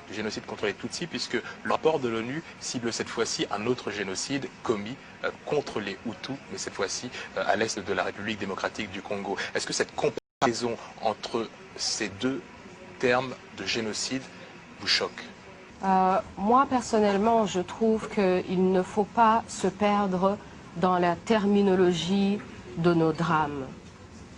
du génocide contre les Tutsis, puisque le rapport de l'ONU cible cette fois-ci un autre génocide commis contre les Hutus, mais cette fois-ci à l'est de la République démocratique du Congo. Est-ce que cette comparaison entre ces deux termes de génocide vous choque? Moi, personnellement, je trouve qu'il ne faut pas se perdre dans la terminologie de nos drames.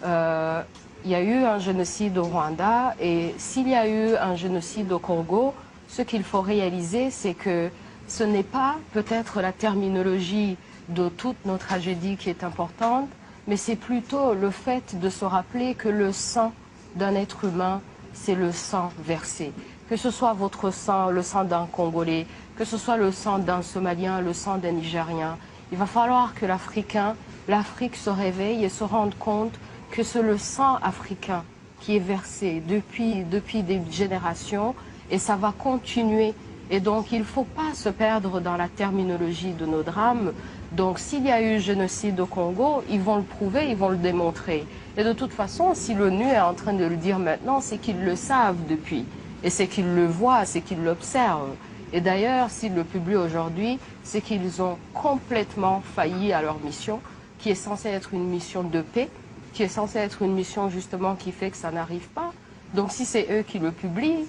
Il y a eu un génocide au Rwanda et s'il y a eu un génocide au Congo, ce qu'il faut réaliser, c'est que ce n'est pas peut-être la terminologie de toutes nos tragédies qui est importante, mais c'est plutôt le fait de se rappeler que le sang d'un être humain, c'est le sang versé. Que ce soit votre sang, le sang d'un Congolais, que ce soit le sang d'un Somalien, le sang d'un Nigérien, il va falloir que l'Afrique se réveille et se rende compte que c'est le sang africain qui est versé depuis des générations et ça va continuer. Et donc il ne faut pas se perdre dans la terminologie de nos drames. Donc s'il y a eu génocide au Congo, ils vont le prouver, ils vont le démontrer. Et de toute façon, si l'ONU est en train de le dire maintenant, c'est qu'ils le savent depuis. Et c'est qu'ils le voient, c'est qu'ils l'observent. Et d'ailleurs, s'ils le publient aujourd'hui, c'est qu'ils ont complètement failli à leur mission, qui est censée être une mission de paix, qui est censée être une mission justement qui fait que ça n'arrive pas. Donc si c'est eux qui le publient,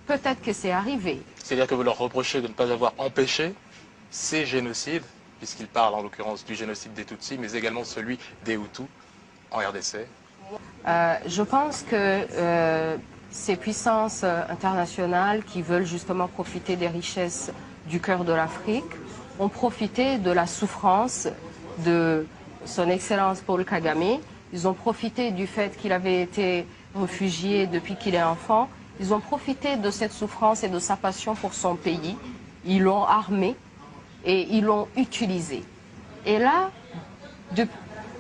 peut-être que c'est arrivé. C'est-à-dire que vous leur reprochez de ne pas avoir empêché ces génocides, puisqu'ils parlent en l'occurrence du génocide des Tutsis, mais également celui des Hutus en RDC. Je pense que ces puissances internationales qui veulent justement profiter des richesses du cœur de l'Afrique ont profité de la souffrance de son Excellence Paul Kagame. Ils ont profité du fait qu'il avait été réfugié depuis qu'il est enfant. Ils ont profité de cette souffrance et de sa passion pour son pays. Ils l'ont armé et ils l'ont utilisé. Et là,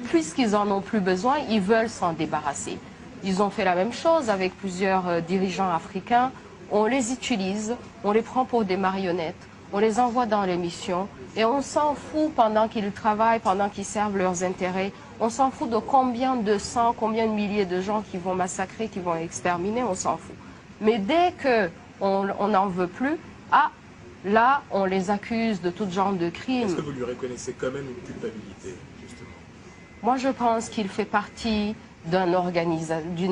puisqu'ils n'en ont plus besoin, ils veulent s'en débarrasser. Ils ont fait la même chose avec plusieurs dirigeants africains. On les utilise, on les prend pour des marionnettes, on les envoie dans les missions et on s'en fout pendant qu'ils travaillent, pendant qu'ils servent leurs intérêts. On s'en fout de combien de cents, combien de milliers de gens qui vont massacrer, qui vont exterminer, on s'en fout. Mais dès qu'on n'en veut plus, là, on les accuse de tout genre de crimes. Est-ce que vous lui reconnaissez quand même une culpabilité, justement? Moi, je pense qu'il fait partie d'une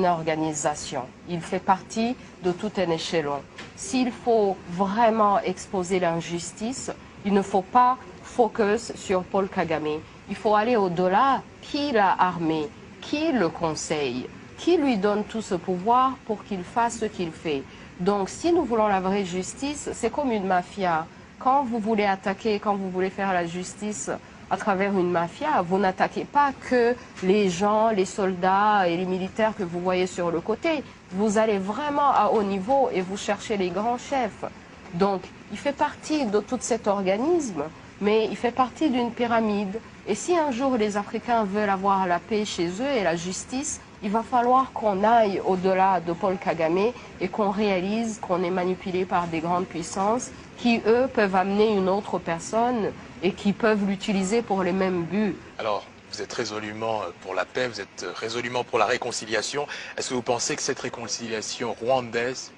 organisation. Il fait partie de tout un échelon. S'il faut vraiment exposer l'injustice, il ne faut pas focus sur Paul Kagame. Il faut aller au-delà. Qui l'a armé? Qui le conseille? Qui lui donne tout ce pouvoir pour qu'il fasse ce qu'il fait? Donc, si nous voulons la vraie justice, c'est comme une mafia. Quand vous voulez attaquer, quand vous voulez faire la justice à travers une mafia, vous n'attaquez pas que les gens, les soldats et les militaires que vous voyez sur le côté. Vous allez vraiment à haut niveau et vous cherchez les grands chefs. Donc, il fait partie de tout cet organisme, mais il fait partie d'une pyramide. Et si un jour les Africains veulent avoir la paix chez eux et la justice, il va falloir qu'on aille au-delà de Paul Kagame et qu'on réalise qu'on est manipulé par des grandes puissances qui, eux, peuvent amener une autre personne et qui peuvent l'utiliser pour les mêmes buts. Alors, vous êtes résolument pour la paix, vous êtes résolument pour la réconciliation. Est-ce que vous pensez que cette réconciliation rwandaise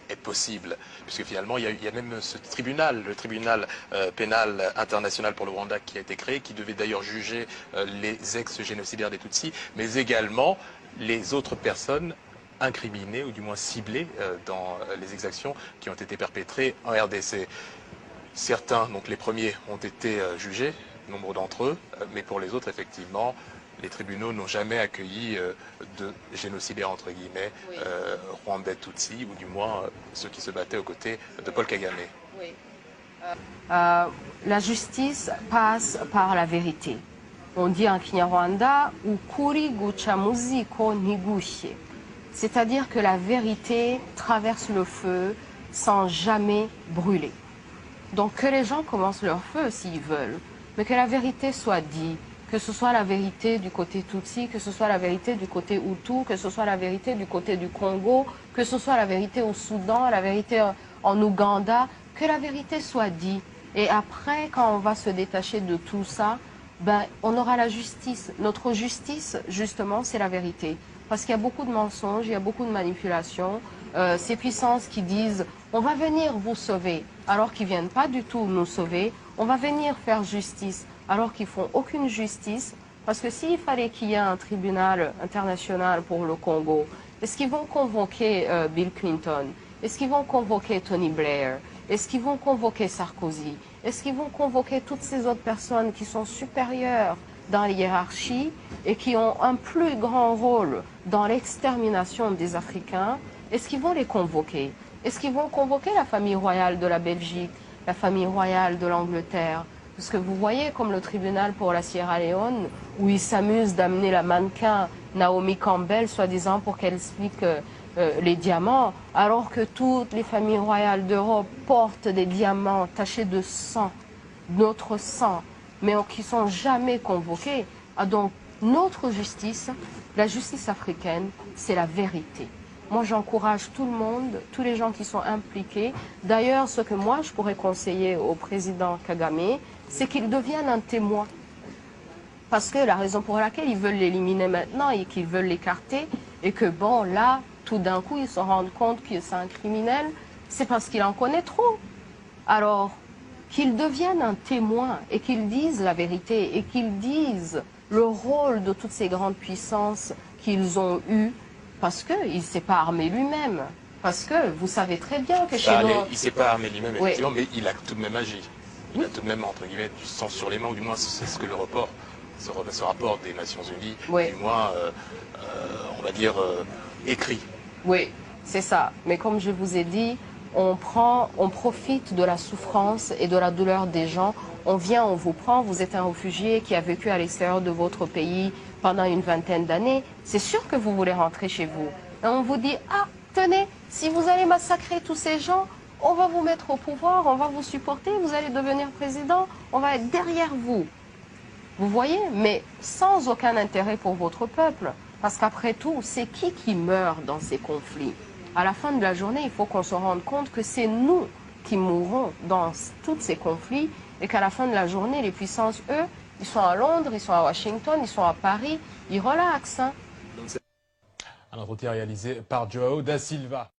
est possible? Puisque finalement, il y a même ce tribunal, le tribunal pénal international pour le Rwanda qui a été créé, qui devait d'ailleurs juger les ex-génocidaires des Tutsis, mais également les autres personnes incriminées ou du moins ciblées dans les exactions qui ont été perpétrées en RDC. Certains, donc les premiers, ont été jugés, nombre d'entre eux, mais pour les autres, effectivement, les tribunaux n'ont jamais accueilli de génocidaires, entre guillemets, oui. Rwandais Tutsis, ou du moins ceux qui se battaient aux côtés de Paul Kagame. Oui. La justice passe par la vérité. On dit en Kinyarwanda, ukuri guca muziko ntigushye. C'est-à-dire que la vérité traverse le feu sans jamais brûler. Donc que les gens commencent leur feu s'ils veulent, mais que la vérité soit dite, que ce soit la vérité du côté Tutsi, que ce soit la vérité du côté Hutu, que ce soit la vérité du côté du Congo, que ce soit la vérité au Soudan, la vérité en Ouganda, que la vérité soit dite. Et après, quand on va se détacher de tout ça, ben, on aura la justice. Notre justice, justement, c'est la vérité. Parce qu'il y a beaucoup de mensonges, il y a beaucoup de manipulations. ces puissances qui disent « on va venir vous sauver », alors qu'ils ne viennent pas du tout nous sauver, « on va venir faire justice », alors qu'ils ne font aucune justice, parce que s'il fallait qu'il y ait un tribunal international pour le Congo, est-ce qu'ils vont convoquer Bill Clinton? Est-ce qu'ils vont convoquer Tony Blair? Est-ce qu'ils vont convoquer Sarkozy? Est-ce qu'ils vont convoquer toutes ces autres personnes qui sont supérieures dans les hiérarchies et qui ont un plus grand rôle dans l'extermination des Africains? Est-ce qu'ils vont les convoquer? Est-ce qu'ils vont convoquer la famille royale de la Belgique, la famille royale de l'Angleterre? Parce que vous voyez comme le tribunal pour la Sierra Leone, où ils s'amusent d'amener la mannequin Naomi Campbell, soi-disant pour qu'elle explique les diamants, alors que toutes les familles royales d'Europe portent des diamants tachés de sang, notre sang, mais qui ne sont jamais convoqués. Ah, donc notre justice, la justice africaine, c'est la vérité. Moi, j'encourage tout le monde, tous les gens qui sont impliqués. D'ailleurs, ce que moi, je pourrais conseiller au président Kagame, c'est qu'il devienne un témoin. Parce que la raison pour laquelle ils veulent l'éliminer maintenant et qu'ils veulent l'écarter, et que bon, là, tout d'un coup, ils se rendent compte que c'est un criminel, c'est parce qu'il en connaît trop. Alors, qu'il devienne un témoin et qu'il dise la vérité et qu'il dise le rôle de toutes ces grandes puissances qu'ils ont eues, parce qu'il ne s'est pas armé lui-même. Parce que vous savez très bien que chez nous... Il ne s'est pas armé lui-même, Oui. effectivement, mais il a tout de même agi. Il a tout de même, entre guillemets, du sang sur les mains, ou du moins c'est ce que le rapport, ce rapport des Nations Unies, Oui. du moins, on va dire, écrit. Oui, c'est ça. Mais comme je vous ai dit, on profite de la souffrance et de la douleur des gens. On vient, on vous prend, vous êtes un réfugié qui a vécu à l'extérieur de votre pays pendant une vingtaine d'années. C'est sûr que vous voulez rentrer chez vous. Et on vous dit, ah, tenez, si vous allez massacrer tous ces gens, on va vous mettre au pouvoir, on va vous supporter, vous allez devenir président, on va être derrière vous. Vous voyez, mais sans aucun intérêt pour votre peuple. Parce qu'après tout, c'est qui meurt dans ces conflits? À la fin de la journée, il faut qu'on se rende compte que c'est nous qui mourrons dans tous ces conflits et qu'à la fin de la journée, les puissances, eux, ils sont à Londres, ils sont à Washington, ils sont à Paris, ils relaxent. Hein. Un entretien réalisé par João da Silva.